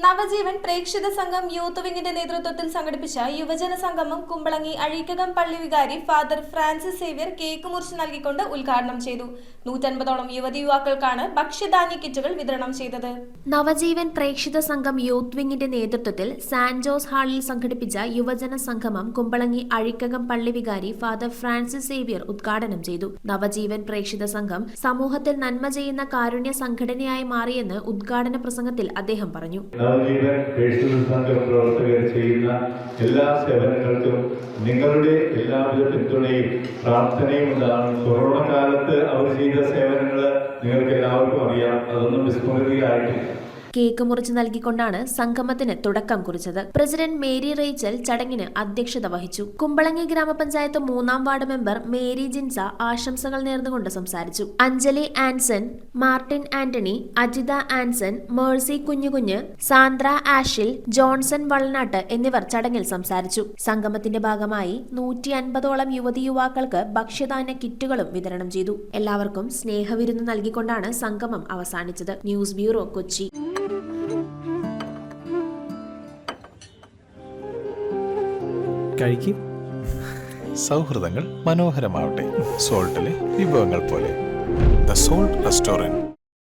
നവജീവൻ പ്രേക്ഷിത സംഘം യൂത്ത് വിങ്ങിന്റെ നേതൃത്വത്തിൽ സംഘടിപ്പിച്ച യുവജന സംഗമം കുമ്പളങ്ങി അഴീക്കകം പള്ളി വികാരി ഫാദർ ഫ്രാൻസിസ് സേവ്യർ കേക്ക് മുറിച്ച് നൽകിക്കൊണ്ട് ഉദ്ഘാടനം ചെയ്തു. 150ഓളം യുവതി യുവാക്കൾക്കാണ് ഭക്ഷ്യധാന്യ കിറ്റുകൾ വിതരണം ചെയ്തത്. നവജീവൻ പ്രേക്ഷിത സംഘം യൂത്ത് വിങ്ങിന്റെ നേതൃത്വത്തിൽ സാന്റ് ജോസ് ഹാളിൽ സംഘടിപ്പിച്ച യുവജന സംഗമം കുമ്പളങ്ങി അഴീക്കകം പള്ളി വികാരി ഫാദർ ഫ്രാൻസിസ് സേവ്യർ ഉദ്ഘാടനം ചെയ്തു. നവജീവൻ പ്രേക്ഷിത സംഘം സമൂഹത്തിൽ നന്മ ചെയ്യുന്ന കാരുണ്യ സംഘടനയായി മാറിയെന്ന് ഉദ്ഘാടന പ്രസംഗത്തിൽ അദ്ദേഹം പറഞ്ഞു. നവജീവൻ പ്രേക്ഷിത സംഘം പ്രവർത്തകർ ചെയ്യുന്ന എല്ലാ സേവനങ്ങൾക്കും നിങ്ങളുടെ എല്ലാവിധ പിന്തുണയും പ്രാർത്ഥനയും ഉണ്ടാകും. കൊറോണ കാലത്ത് അവർ ചെയ്ത സേവനങ്ങൾ നിങ്ങൾക്ക് എല്ലാവർക്കും അറിയാം. അതൊന്നും വിസ്മൃതിയായിട്ടില്ല. കേക്ക് മുറിച്ച് നൽകിക്കൊണ്ടാണ് സംഗമത്തിന് തുടക്കം കുറിച്ചത്. പ്രസിഡന്റ് മേരി റേച്ചൽ ചടങ്ങിന് അധ്യക്ഷത വഹിച്ചു. കുമ്പളങ്ങി ഗ്രാമപഞ്ചായത്ത് 3-ാം വാർഡ് മെമ്പർ മേരി ജിൻസ ആശംസകൾ നേർന്നുകൊണ്ട് സംസാരിച്ചു. Anjali Anson, Martin Antony, Ajitha Anson, Mercy Kunjukunju, Sandra Ashil, Johnson Vallanattu എന്നിവർ ചടങ്ങിൽ സംസാരിച്ചു. സംഗമത്തിന്റെ ഭാഗമായി 150ഓളം യുവതി യുവാക്കൾക്ക് ഭക്ഷ്യധാന്യ കിറ്റുകളും വിതരണം ചെയ്തു. എല്ലാവർക്കും സ്നേഹവിരുന്ന് നൽകിക്കൊണ്ടാണ് സംഗമം അവസാനിച്ചത്. News bureau, Kochi. കഴിക്കും. സൗഹൃദങ്ങൾ മനോഹരമാവട്ടെ. സോൾട്ടിലെ വിഭവങ്ങൾ പോലെ. The salt restaurant.